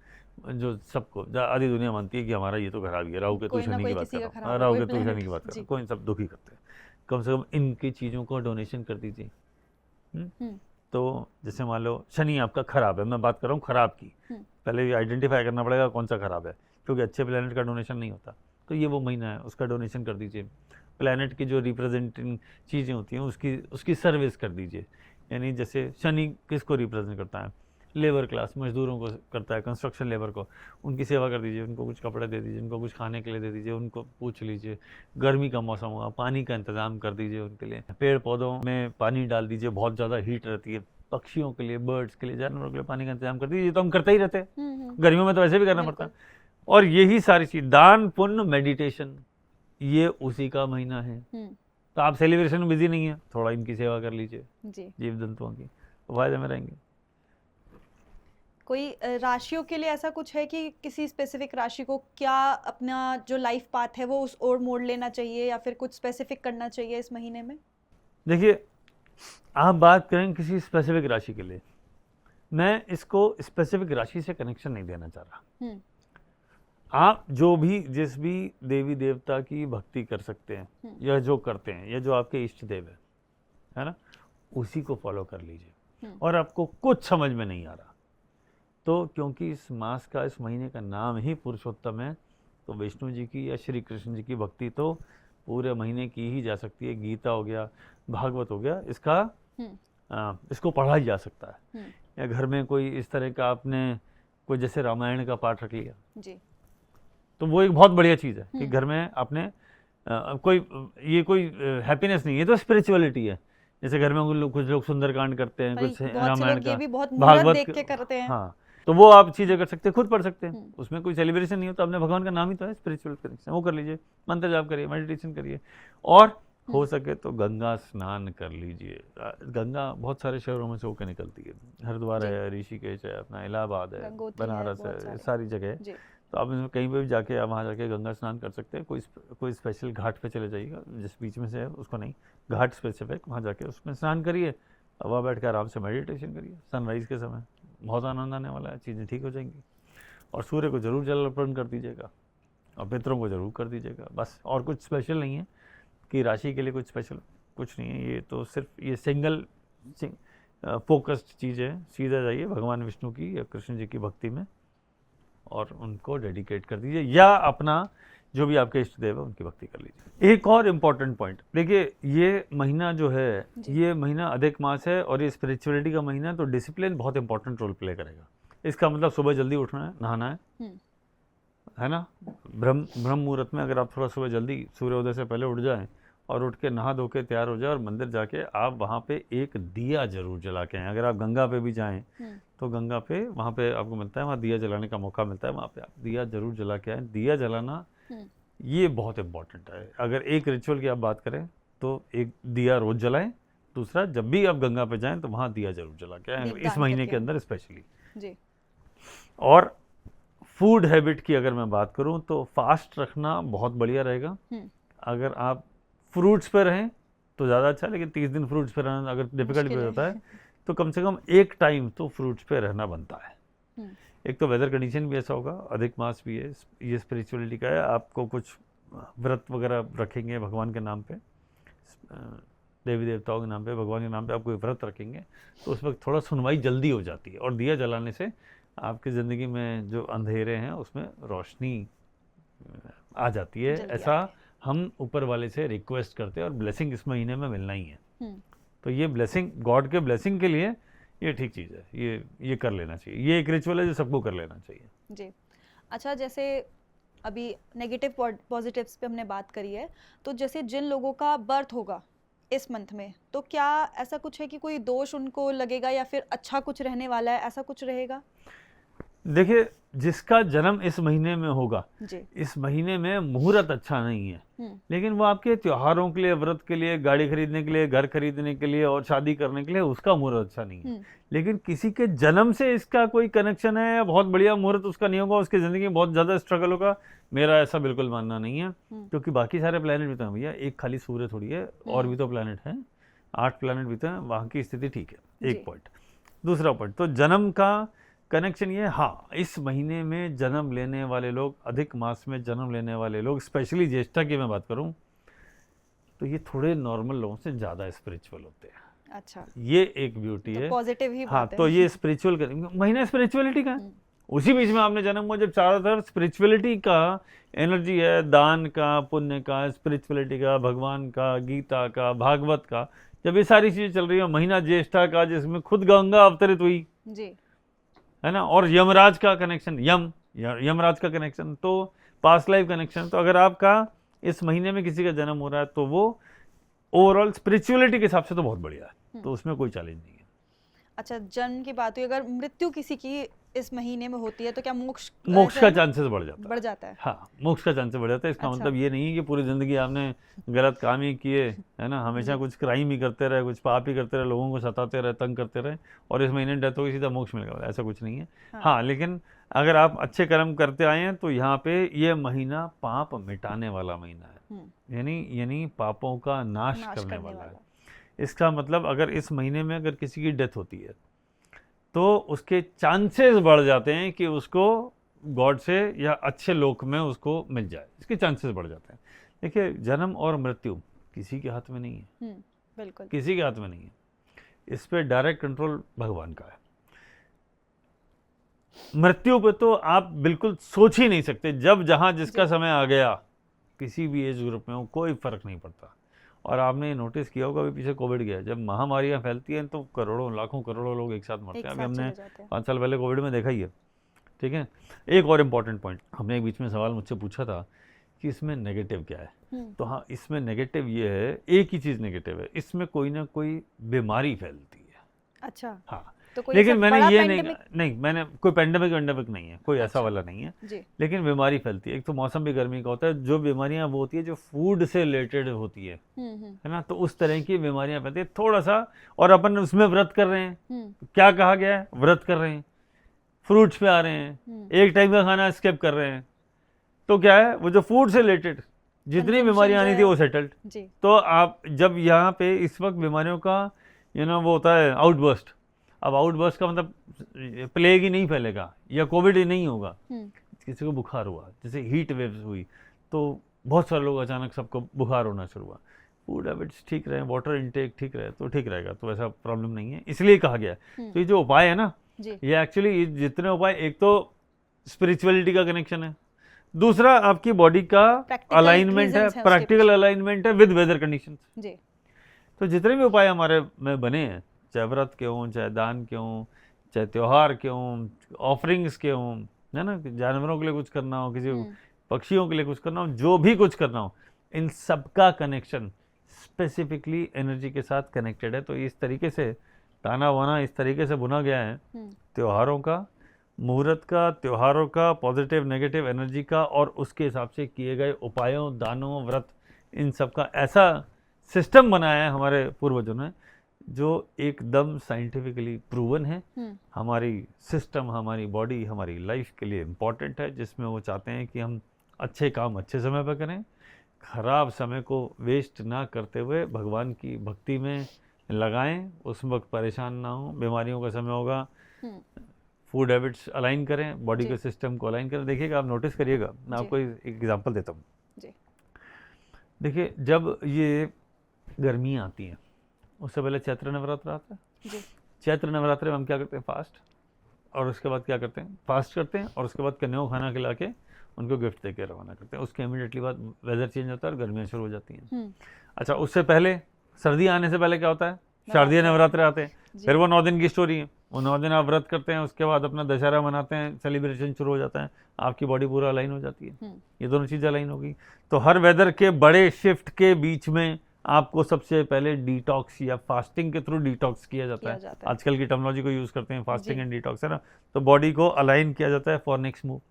जो सबको आधी दुनिया मानती है कि हमारा ये तो खराब ही है, राहु केतु शनि की बात कर रहा हूँ, राहु केतु शनि की बात कर रहा हूँ, कोई सब दुखी करते हैं। कम से कम इनकी चीज़ों को डोनेशन कर दीजिए। तो जैसे मान लो शनि आपका खराब है, मैं बात कर रहा हूँ खराब की, पहले आइडेंटिफाई करना पड़ेगा कौन सा खराब है, क्योंकि अच्छे प्लैनेट का डोनेशन नहीं होता। तो ये वो महीना है, उसका डोनेशन कर दीजिए। प्लैनेट की जो रिप्रेजेंटिंग चीज़ें होती हैं उसकी सर्विस कर दीजिए। यानी जैसे शनि किसको रिप्रेजेंट करता है? लेबर क्लास, मजदूरों को करता है, कंस्ट्रक्शन लेबर को, उनकी सेवा कर दीजिए, उनको कुछ कपड़े दे दीजिए, उनको कुछ खाने के लिए दे दीजिए, उनको पूछ लीजिए। गर्मी का मौसम हुआ, पानी का इंतजाम कर दीजिए उनके लिए, पेड़ पौधों में पानी डाल दीजिए, बहुत ज़्यादा हीट रहती है। पक्षियों के लिए, बर्ड्स के लिए, जानवरों के लिए पानी का इंतजाम कर दीजिए। तो हम करते ही रहते हैं, गर्मियों में तो वैसे भी करना पड़ता है। और यही सारी चीज़, दान पुण्य मेडिटेशन, ये उसी का महीना है। तो आप सेलिब्रेशन में बिजी नहीं है, थोड़ा इनकी सेवा कर लीजिए, जीव जंतुओं की, फायदे में रहेंगे। कोई राशियों के लिए ऐसा कुछ है कि किसी स्पेसिफिक राशि को क्या अपना जो लाइफ पाथ है वो उस ओर मोड़ लेना चाहिए या फिर कुछ स्पेसिफिक करना चाहिए इस महीने में? देखिए, आप बात करें किसी स्पेसिफिक राशि के लिए, मैं इसको स्पेसिफिक राशि से कनेक्शन नहीं देना चाह रहा। आप जो भी जिस भी देवी देवता की भक्ति कर सकते हैं या जो करते हैं या जो आपके इष्ट देव है ना, उसी को फॉलो कर लीजिए। और आपको कुछ समझ में नहीं आ रहा तो क्योंकि इस मास का, इस महीने का नाम ही पुरुषोत्तम है, तो विष्णु जी की या श्री कृष्ण जी की भक्ति तो पूरे महीने की ही जा सकती है। गीता हो गया, भागवत हो गया, इसको पढ़ा ही जा सकता है। या घर में कोई इस तरह का आपने कोई जैसे रामायण का पाठ रख लिया जी, तो वो एक बहुत बढ़िया चीज़ है कि घर में आपने कोई हैप्पीनेस नहीं है, तो स्पिरिचुअलिटी है। जैसे घर में कुछ लोग सुंदरकांड करते हैं, कुछ रामायण का, भागवत देख के करते हैं। हाँ, तो वो आप चीजें कर सकते हैं, खुद पढ़ सकते हैं। उसमें कोई सेलिब्रेशन नहीं होता, अपने भगवान का नाम ही तो है, स्पिरिचुअल कनेक्शन, वो कर लीजिए, मंत्र जाप करिए, मेडिटेशन करिए। और हो सके तो गंगा स्नान कर लीजिए। गंगा बहुत सारे शहरों में से होकर निकलती है, हरिद्वार है, ऋषिकेश है, अपना इलाहाबाद है, बनारस है, सारी जगह। तो आप कहीं पे भी जाके आप वहाँ जाके गंगा स्नान कर सकते हैं। कोई स्पेशल घाट पे चले जाइएगा, जिस बीच में से है उसको नहीं, घाट स्पेसिफिक, वहाँ जाके उसमें स्नान करिए, वहाँ बैठ कर आराम से मेडिटेशन करिए सनराइज़ के समय। बहुत आनंद आने वाला है, चीज़ें ठीक हो जाएंगी। और सूर्य को जरूर जल अर्पण कर दीजिएगा और पितरों को जरूर कर दीजिएगा, बस। और कुछ स्पेशल नहीं है कि राशि के लिए कुछ स्पेशल कुछ नहीं है, ये तो सिर्फ ये सिंगल फोकस्ड चीज़ है। सीधा जाइए भगवान विष्णु की या कृष्ण जी की भक्ति में और उनको डेडिकेट कर दीजिए, या अपना जो भी आपके इष्ट देव है उनकी भक्ति कर लीजिए। एक और इम्पॉर्टेंट पॉइंट, देखिए ये महीना जो है, ये महीना अधिक मास है और ये स्पिरिचुअलिटी का महीना है, तो डिसिप्लिन बहुत इंपॉर्टेंट रोल प्ले करेगा। इसका मतलब सुबह जल्दी उठना है, नहाना है ना। ब्रह्म मुहूर्त में अगर आप थोड़ा सुबह जल्दी सूर्योदय से पहले उठ जाएं और उठ के नहा धो के तैयार हो जाए और मंदिर जाके आप वहाँ पे एक दिया जरूर जला के आएँ। अगर आप गंगा पे भी जाएं तो गंगा पे वहाँ पे आपको मिलता है, वहाँ दिया जलाने का मौका मिलता है, वहाँ पे आप दिया जरूर जला के आएँ। दिया जलाना ये बहुत इम्पोर्टेंट है। अगर एक रिचुअल की आप बात करें तो एक दिया रोज जलाएं, दूसरा जब भी आप गंगा पे जाएं तो वहाँ दिया जरूर जला के आएँ, इस महीने के अंदर स्पेशली जी। और फूड हैबिट की अगर मैं बात करूं तो फास्ट रखना बहुत बढ़िया रहेगा। अगर आप फ्रूट्स पे रहें तो ज़्यादा अच्छा, लेकिन 30 दिन फ्रूट्स पे रहना अगर डिफिकल्ट भी होता है तो कम से कम एक टाइम तो फ्रूट्स पे रहना बनता है। एक तो वेदर कंडीशन भी ऐसा होगा, अधिक मास भी है, ये स्पिरिचुअलिटी का है। आपको कुछ व्रत वगैरह रखेंगे भगवान के नाम पे, देवी देवताओं के नाम पे, भगवान के नाम पे आप कोई व्रत रखेंगे तो उस वक्त थोड़ा सुनवाई जल्दी हो जाती है। और दिया जलाने से आपकी ज़िंदगी में जो अंधेरे हैं उसमें रोशनी आ जाती है। ऐसा हम ऊपर वाले से रिक्वेस्ट करते हैं और ब्लेसिंग इस महीने में मिलना ही है। तो ये ब्लेसिंग, गॉड के ब्लेसिंग के लिए ये ठीक चीज़ है, ये कर लेना चाहिए। ये एक रिचुअल है जो सबको कर लेना चाहिए जी। अच्छा, जैसे अभी नेगेटिव पॉजिटिव्स पे हमने बात करी है, तो जैसे जिन लोगों का बर्थ होगा इस मंथ में, तो क्या ऐसा कुछ है कि कोई दोष उनको लगेगा या फिर अच्छा कुछ रहने वाला है, ऐसा कुछ रहेगा? देखिए, जिसका जन्म इस महीने में होगा, इस महीने में मुहूर्त अच्छा नहीं है, लेकिन वो आपके त्योहारों के लिए, व्रत के लिए, गाड़ी खरीदने के लिए, घर खरीदने के लिए और शादी करने के लिए उसका मुहूर्त अच्छा नहीं है। लेकिन किसी के जन्म से इसका कोई कनेक्शन है या बहुत बढ़िया मुहूर्त उसका नहीं होगा, उसकी जिंदगी में बहुत ज्यादा स्ट्रगल होगा, मेरा ऐसा बिल्कुल मानना नहीं है। क्योंकि बाकी सारे प्लैनेट भी तो हैं भैया, एक खाली सूर्य थोड़ी है, और भी तो प्लैनेट हैं, 8 प्लैनेट भी तो हैं, वहाँ की स्थिति ठीक है। एक पॉइंट। दूसरा पॉइंट, तो जन्म का कनेक्शन ये, हाँ, इस महीने में जन्म लेने वाले लोग, अधिक मास में जन्म लेने वाले लोग, स्पेशली ज्येष्ठा की मैं बात करूं तो ये थोड़े नॉर्मल लोगों से ज़्यादा स्पिरिचुअल होते हैं। अच्छा, ये एक ब्यूटी है, पॉजिटिव ही हाँ। बात है। तो ये स्पिरिचुअल महीना स्पिरिचुअलिटी का है। उसी बीच में आपने जन्म हुआ जब चारों तरफ स्पिरिचुअलिटी का एनर्जी है, दान का, पुण्य का, स्पिरिचुअलिटी का, भगवान का, गीता का, भागवत का, जब ये सारी चीज़ें चल रही है। महीना ज्येष्ठा का जिसमें खुद गंगा अवतरित हुई जी, है ना, और यमराज का कनेक्शन, यमराज का कनेक्शन, तो पास्ट लाइफ कनेक्शन। तो अगर आपका इस महीने में किसी का जन्म हो रहा है तो वो ओवरऑल स्पिरिचुअलिटी के हिसाब से तो बहुत बढ़िया है, तो उसमें कोई चैलेंज नहीं है। अच्छा, जन्म की बात हुई, अगर मृत्यु किसी की इस महीने में होती है तो क्या मोक्ष मोक्ष का चांसेस बढ़ जाता है? हाँ, मोक्ष का चांसेस बढ़ जाता है। इसका अच्छा। मतलब ये नहीं है कि पूरी जिंदगी आपने गलत काम ही किए, है ना, हमेशा जी। कुछ क्राइम ही करते रहे, कुछ पाप ही करते रहे, लोगों को सताते रहे, तंग करते रहे और इस महीने डेथ होगी सीधा मोक्ष मिलेगा, ऐसा कुछ नहीं है। हाँ। हाँ, लेकिन अगर आप अच्छे कर्म करते आए हैं तो यहाँ पे ये महीना पाप मिटाने वाला महीना है, यानी पापों का नाश करने वाला है। इसका मतलब अगर इस महीने में अगर किसी की डेथ होती है तो उसके चांसेस बढ़ जाते हैं कि उसको गॉड से या अच्छे लोक में उसको मिल जाए, इसके चांसेस बढ़ जाते हैं। देखिए, जन्म और मृत्यु किसी के हाथ में नहीं है, बिल्कुल किसी के हाथ में नहीं है, इस पे डायरेक्ट कंट्रोल भगवान का है। मृत्यु पे तो आप बिल्कुल सोच ही नहीं सकते, जब जहां जिसका समय आ गया, किसी भी एज ग्रुप में हो, कोई फर्क नहीं पड़ता। और आपने नोटिस किया होगा, अभी पीछे कोविड गया, जब महामारियां फैलती हैं तो करोड़ों लाखों करोड़ों लोग एक साथ मरते हैं। अभी हमने 5 साल पहले कोविड में देखा ही है, ठीक है। एक और इम्पॉर्टेंट पॉइंट, हमने एक बीच में सवाल मुझसे पूछा था कि इसमें नेगेटिव क्या है, तो हाँ, इसमें नेगेटिव ये है, एक ही चीज़ नेगेटिव है, इसमें कोई ना कोई बीमारी फैलती है। अच्छा। हाँ, तो कोई लेकिन मैंने ये पैंडेमिक? नहीं, मैंने कोई पैंडेमिक नहीं है, कोई ऐसा वाला नहीं है जी। लेकिन बीमारी फैलती है। एक तो मौसम भी गर्मी का होता है, जो बीमारियां वो होती है जो फूड से रिलेटेड होती है ना, तो उस तरह की बीमारियां फैलती है थोड़ा सा। और अपन उसमें व्रत कर रहे हैं, क्या कहा गया है, व्रत कर रहे हैं, फ्रूट्स पे आ रहे हैं, एक टाइम का खाना स्किप कर रहे हैं, तो क्या है, वो जो फूड से रिलेटेड जितनी बीमारियां आनी थी वो सेटल्ड। तो आप जब यहाँ पे इस वक्त बीमारियों का वो होता है आउटबर्स्ट, अब आउटबर्स्ट का मतलब प्लेग ही नहीं फैलेगा या कोविड ही नहीं होगा, किसी को बुखार हुआ, जैसे हीट वेव्स हुई तो बहुत सारे लोग अचानक सबको बुखार होना शुरू हुआ, फूड हैबिट्स ठीक रहे, वाटर इनटेक ठीक रहे तो ठीक रहेगा, तो ऐसा प्रॉब्लम नहीं है, इसलिए कहा गया है। तो ये जो उपाय है ना, ये एक्चुअली जितने उपाय, एक तो स्पिरिचुअलिटी का कनेक्शन है, दूसरा आपकी बॉडी का अलाइनमेंट है, प्रैक्टिकल अलाइनमेंट है विद वेदर कंडीशंस। तो जितने भी उपाय हमारे में बने हैं, चाहे व्रत के हों, चाहे दान के हों, चाहे त्योहार के हों, ऑफरिंग्स के हों, है ना, जानवरों के लिए कुछ करना हो, किसी पक्षियों के लिए कुछ करना हो, जो भी कुछ करना हो, इन सबका कनेक्शन स्पेसिफिकली एनर्जी के साथ कनेक्टेड है। तो इस तरीके से ताना वाना इस तरीके से बुना गया है त्योहारों का, मुहूर्त का, त्योहारों का, पॉजिटिव नेगेटिव एनर्जी का, और उसके हिसाब से किए गए उपायों, दानों, व्रत, इन सब का ऐसा सिस्टम बनाया है हमारे पूर्वजों ने जो एकदम साइंटिफिकली प्रूवन है। हमारी सिस्टम, हमारी बॉडी, हमारी लाइफ के लिए इम्पॉर्टेंट है, जिसमें वो चाहते हैं कि हम अच्छे काम अच्छे समय पर करें, खराब समय को वेस्ट ना करते हुए भगवान की भक्ति में लगाएं, उस वक्त परेशान ना हो, बीमारियों का समय होगा, फूड हैबिट्स अलाइन करें, बॉडी के सिस्टम को अलाइन करें। देखिएगा, आप नोटिस करिएगा, मैं आपको एक एग्जांपल देता हूँ। देखिए, जब ये गर्मी आती है उससे पहले चैत्र नवरात्र आता है। चैत्र नवरात्र में हम क्या करते हैं, फास्ट, और उसके बाद क्या करते हैं, फास्ट करते हैं, और उसके बाद कन्याओं खाना खिला के उनको गिफ्ट दे के रवाना करते हैं। उसके इमीडिएटली बाद वेदर चेंज होता है और गर्मियाँ शुरू हो जाती हैं। अच्छा, उससे पहले सर्दी आने से पहले क्या होता है, शारदीय नवरात्र आते हैं, फिर वो 9 दिन की स्टोरी है, वो 9 दिन आप व्रत करते हैं, उसके बाद अपना दशहरा मनाते हैं, सेलिब्रेशन शुरू हो जाता है, आपकी बॉडी पूरा अलाइन हो जाती है। ये दोनों चीज़ें अलाइन हो गई, तो हर वेदर के बड़े शिफ्ट के बीच में आपको सबसे पहले डिटॉक्स या फास्टिंग के थ्रू डिटॉक्स किया जाता है। आजकल की टेक्नोलॉजी को यूज़ करते हैं, फास्टिंग एंड डिटॉक्स, है ना, तो बॉडी को अलाइन किया जाता है फॉर नेक्स्ट मूव।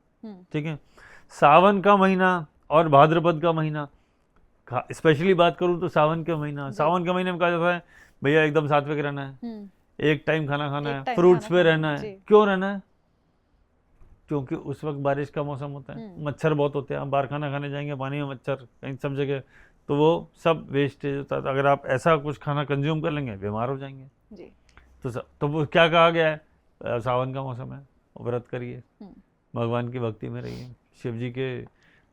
ठीक है, सावन का महीना और भाद्रपद का महीना, स्पेशली बात करूँ तो सावन के महीना, सावन के महीने में कहा जाता है भैया एकदम सात्विक रहना है, एक टाइम खाना खाना है, फ्रूट्स पे रहना है। क्यों रहना है, क्योंकि उस वक्त बारिश का मौसम होता है, मच्छर बहुत होते हैं, आप बाहर खाना खाने जाएंगे, पानी में मच्छर कहीं सब जगह, तो वो सब वेस्टेज होता है। तो अगर आप ऐसा कुछ खाना कंज्यूम कर लेंगे बीमार हो जाएंगे जी। तो वो क्या कहा गया है, सावन का मौसम है, व्रत करिए, भगवान की भक्ति में रहिए, शिव जी के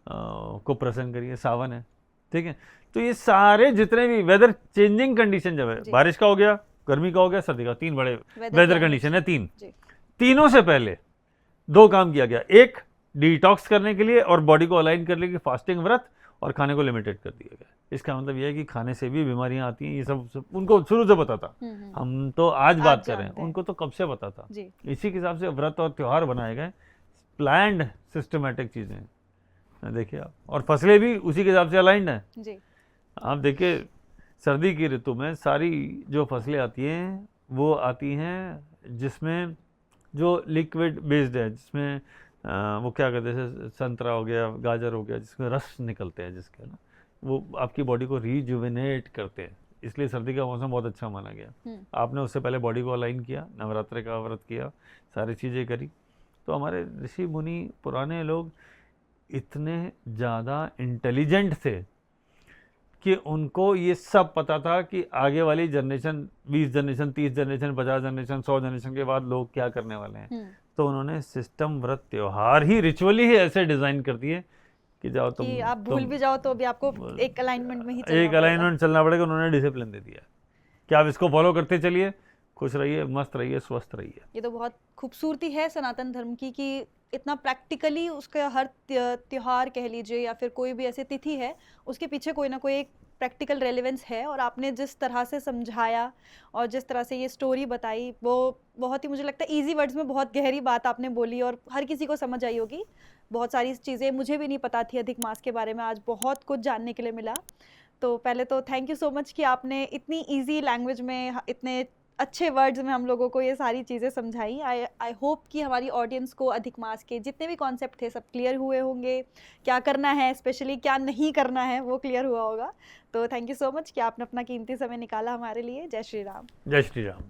को प्रसन्न करिए, सावन है, ठीक है। तो ये सारे जितने भी वेदर चेंजिंग कंडीशन, जब है बारिश का हो गया, गर्मी का हो गया, सर्दी का, 3 बड़े वेदर कंडीशन है, तीनों से पहले 2 काम किया गया, एक डिटॉक्स करने के लिए और बॉडी को अलाइन करने के लिए फास्टिंग, व्रत, और खाने को लिमिटेड कर दिया गया। इसका मतलब यह है कि खाने से भी बीमारियां आती हैं, ये सब उनको शुरू से पता था। हम तो आज बात कर रहे हैं, उनको तो कब से पता था। इसी के हिसाब से व्रत और त्योहार बनाए गए, प्लान्ड सिस्टमेटिक चीजें, देखिए आप, और फसलें भी उसी के हिसाब से अलाइंड है। आप देखिए, सर्दी की ऋतु में सारी जो फसलें आती हैं वो आती हैं जिसमें जो लिक्विड बेस्ड है, जिसमें वो क्या कहते हैं, संतरा हो गया, गाजर हो गया, जिसमें रस निकलते हैं जिसके ना, वो आपकी बॉडी को रिजुविनेट करते हैं, इसलिए सर्दी का मौसम बहुत अच्छा माना गया। आपने उससे पहले बॉडी को अलाइन किया, नवरात्रि का व्रत किया, सारी चीज़ें करी, तो हमारे ऋषि मुनि पुराने लोग इतने ज़्यादा इंटेलिजेंट थे कि उनको ये सब पता था कि आगे वाली generation, 20 generation, 30 generation, 50 generation, 100 generation के बाद लोग क्या करने वाले हैं। तो उन्होंने सिस्टम, व्रत, त्योहार ही, रिचुअली ही ऐसे डिज़ाइन कर दिए कि जाओ तुम, कि आप भूल भी जाओ तो भी आपको एक अलाइनमेंट में ही एक अलाइनमेंट चलना पड़ेगा। उन्होंने डिसिप्लिन दे दिया कि आप इसको फॉलो करते चलिए, खुश रहिए, मस्त रहिए, स्वस्थ रहिए। ये तो बहुत खूबसूरती है सनातन धर्म की कि इतना प्रैक्टिकली उसका हर त्योहार कह लीजिए या फिर कोई भी ऐसी तिथि है, उसके पीछे कोई ना कोई एक प्रैक्टिकल रेलेवेंस है। और आपने जिस तरह से समझाया और जिस तरह से ये स्टोरी बताई, वो बहुत ही, मुझे लगता है इजी वर्ड्स में बहुत गहरी बात आपने बोली और हर किसी को समझ आई होगी। बहुत सारी चीज़ें मुझे भी नहीं पता थी अधिक मास के बारे में, आज बहुत कुछ जानने के लिए मिला। तो पहले तो थैंक यू सो मच कि आपने इतनी इजी लैंग्वेज में, इतने अच्छे वर्ड्स में हम लोगों को ये सारी चीज़ें समझाई। आई होप कि हमारी ऑडियंस को अधिक मास के जितने भी कॉन्सेप्ट थे सब क्लियर हुए होंगे, क्या करना है, स्पेशली क्या नहीं करना है वो क्लियर हुआ होगा। तो थैंक यू सो मच कि आपने अपना कीमती समय निकाला हमारे लिए। जय श्री राम। जय श्री राम।